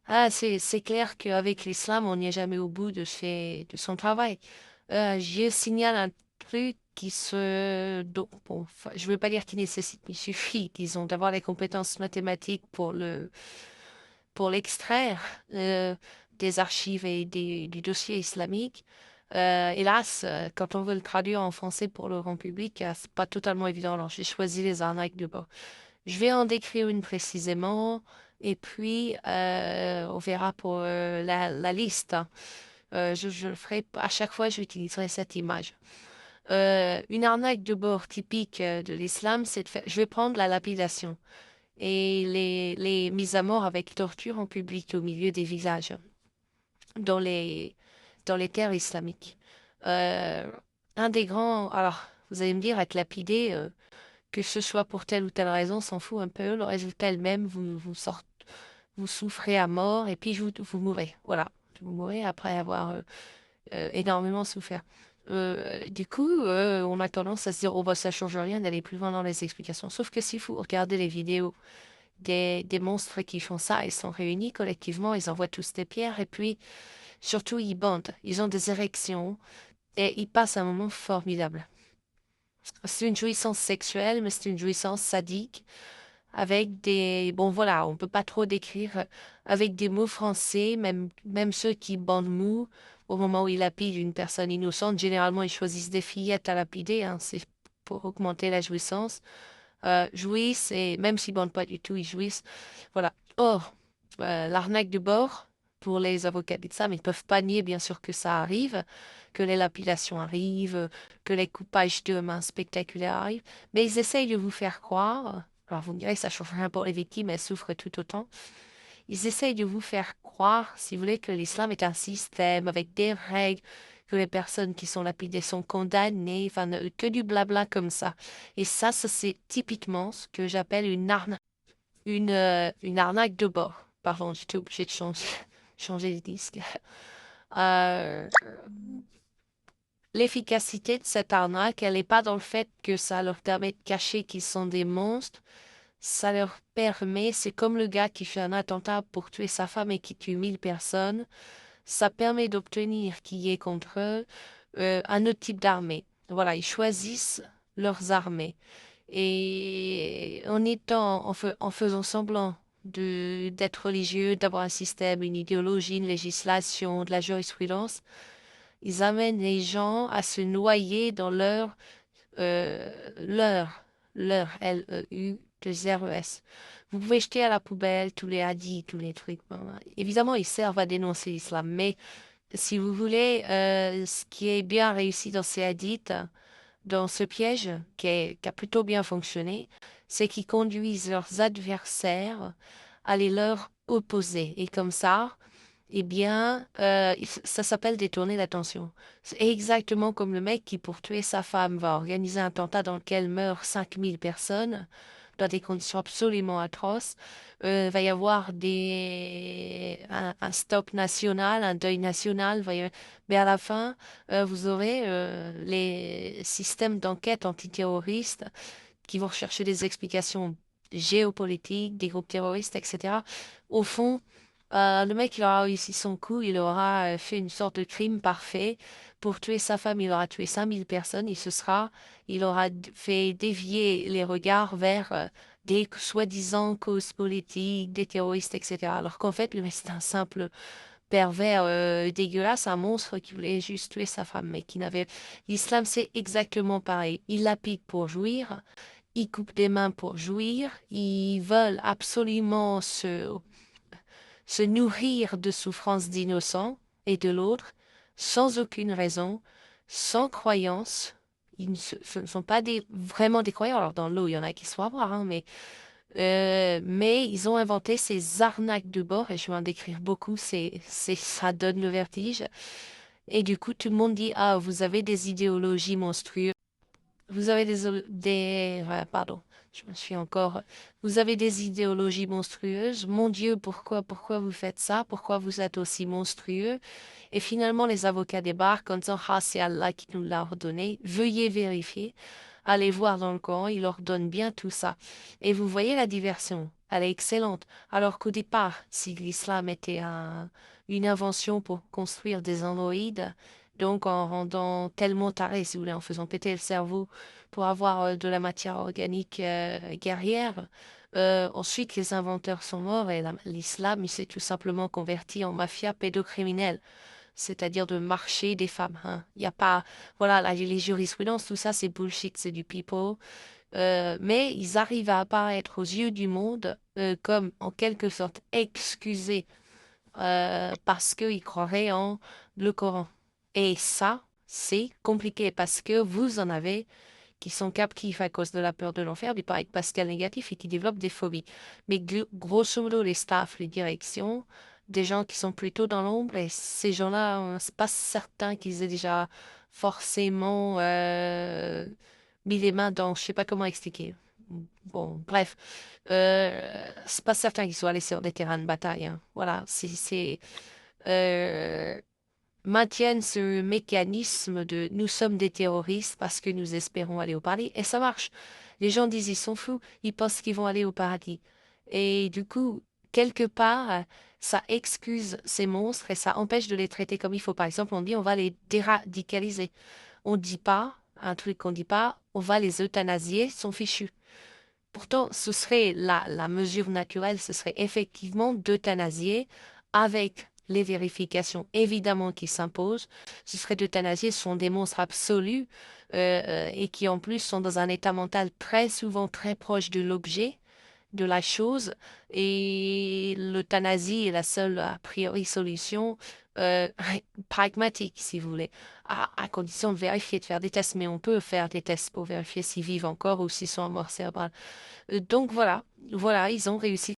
Ah, c'est clair qu'avec l'islam, on n'est jamais au bout de son travail. Je signale un truc bon, enfin, je veux pas dire qu'il nécessite, mais il suffit, disons, d'avoir les compétences mathématiques pour l'extraire des archives et des dossiers islamiques. Hélas, quand on veut le traduire en français pour le grand public, c'est pas totalement évident. Alors, j'ai choisi les arnaques de bord. Je vais en décrire une précisément, et puis on verra pour la liste, hein. Je le ferai à chaque fois, j'utiliserai cette image. Une arnaque de bord typique de l'islam, c'est de faire. Je vais prendre la lapidation et les mises à mort avec torture en public au milieu des villages dans les terres islamiques. Euh, un des grands. Alors, vous allez me dire, être lapidé, que ce soit pour telle ou telle raison, s'en fout un peu. Le résultat est le même. Vous souffrez à mort et puis vous mourrez. Voilà. Vous mourrez après avoir énormément souffert. Du coup, on a tendance à se dire, oh, bah, ça change rien d'aller plus loin dans les explications. Sauf que si vous regardez les vidéos des monstres qui font ça, ils sont réunis collectivement, ils envoient tous des pierres et puis surtout ils bandent, ils ont des érections et ils passent un moment formidable. C'est une jouissance sexuelle, mais c'est une jouissance sadique avec bon voilà, on peut pas trop décrire avec des mots français, même ceux qui bandent mou au moment où ils lapident une personne innocente, généralement ils choisissent des fillettes à lapider, hein, c'est pour augmenter la jouissance. Jouissent et même s'ils bandent pas du tout, ils jouissent. Voilà. Or, l'arnaque de bord, pour les avocats d'Islam, ils peuvent pas nier bien sûr que ça arrive, que les lapidations arrivent, que les coupages de mains spectaculaires arrivent, mais ils essayent de vous faire croire, alors vous me direz, ça change rien pour les victimes, elles souffrent tout autant, ils essayent de vous faire croire, si vous voulez, que l'islam est un système avec des règles, que les personnes qui sont lapidées sont condamnées, enfin, que du blabla comme ça. Et ça c'est typiquement ce que j'appelle une arnaque de bord. Pardon, j'étais obligée de changer de disque. Euh, L'efficacité de cette arnaque, elle n'est pas dans le fait que ça leur permet de cacher qu'ils sont des monstres. Ça leur permet, c'est comme le gars qui fait un attentat pour tuer sa femme et qui tue 1000 personnes. Ça permet d'obtenir qu'il y ait contre eux un autre type d'armée. Voilà, ils choisissent leurs armées. Et en faisant semblant d'être religieux, d'avoir un système, une idéologie, une législation, de la jurisprudence, ils amènent les gens à se noyer dans euh, leur, L-E-U-2-R-E-S. Vous pouvez jeter à la poubelle tous les hadiths, tous les trucs. Bon, évidemment, ils servent à dénoncer l'islam, mais si vous voulez, ce qui est bien réussi dans ces hadiths, dans ce piège qui a plutôt bien fonctionné, c'est qu'ils conduisent leurs adversaires à les leur opposer. Et comme ça, eh bien, ça s'appelle détourner l'attention. C'est exactement comme le mec qui, pour tuer sa femme, va organiser un attentat dans lequel meurent 5000 personnes, dans des conditions absolument atroces. Va y avoir un stop national, un deuil national. Mais à la fin, vous aurez les systèmes d'enquête antiterroristes qui vont rechercher des explications géopolitiques, des groupes terroristes, etc. Au fond, le mec, il aura réussi son coup, il aura fait une sorte de crime parfait. Pour tuer sa femme, il aura tué 5000 personnes, il aura fait dévier les regards vers des soi-disant causes politiques, des terroristes, etc. Alors qu'en fait, le mec, c'est un simple pervers dégueulasse, un monstre qui voulait juste tuer sa femme, mais qui n'avait... L'islam, c'est exactement pareil. Il lapide pour jouir, il coupe des mains pour jouir, ils veulent absolument se nourrir de souffrances d'innocents et de l'autre, sans aucune raison, sans croyance. Ce ne sont pas vraiment des croyants. Alors, dans l'eau, il y en a qui sont à voir, hein, mais ils ont inventé ces arnaques de bord, et je vais en décrire beaucoup, ça donne le vertige. Et du coup, tout le monde dit, ah, vous avez des idéologies monstrueuses. Vous avez pardon, je me suis encore. Vous avez des idéologies monstrueuses. Mon Dieu, pourquoi vous faites ça? Pourquoi vous êtes aussi monstrueux? Et finalement, les avocats débarquent en disant, ah, c'est Allah qui nous l'a ordonné. Veuillez vérifier. aller voir dans le Coran, il leur donne bien tout ça. Et vous voyez la diversion, elle est excellente. Alors qu'au départ, si l'islam était une invention pour construire des androïdes, donc en rendant tellement tarés, si vous voulez, en faisant péter le cerveau pour avoir de la matière organique guerrière, ensuite les inventeurs sont morts et l'islam, il s'est tout simplement converti en mafia pédocriminelle, c'est-à-dire de marché des femmes. Hein. Il n'y a pas, voilà, les jurisprudences, tout ça, c'est bullshit, c'est du people. Mais ils arrivent à apparaître aux yeux du monde comme en quelque sorte excusés parce qu'ils croiraient en le Coran. Et ça, c'est compliqué parce que vous en avez qui sont captifs à cause de la peur de l'enfer, du paraît Pascal négatif et qui développent des phobies. Mais grosso modo, les staffs, les directions, des gens qui sont plutôt dans l'ombre, et ces gens-là, c'est pas certain qu'ils aient déjà forcément mis les mains dans, je sais pas comment expliquer. Bon, bref, c'est pas certain qu'ils soient allés sur des terrains de bataille. Hein. Voilà, euh, maintiennent ce mécanisme de nous sommes des terroristes parce que nous espérons aller au paradis. Et ça marche. Les gens disent ils sont fous, ils pensent qu'ils vont aller au paradis. Et du coup, quelque part, ça excuse ces monstres et ça empêche de les traiter comme il faut. Par exemple, on dit on va les déradicaliser. On dit pas, un truc qu'on dit pas, on va les euthanasier, ils sont fichus. Pourtant, ce serait la mesure naturelle, ce serait effectivement d'euthanasier avec les vérifications évidemment qui s'imposent. Ce serait d'euthanasier, ce sont des monstres absolus et qui en plus sont dans un état mental très souvent très proche de l'objet de la chose et l'euthanasie est la seule, a priori, solution euh, pragmatique, si vous voulez, à condition de vérifier, de faire des tests. Mais on peut faire des tests pour vérifier s'ils vivent encore ou s'ils sont en mort cérébrale. Donc voilà, ils ont réussi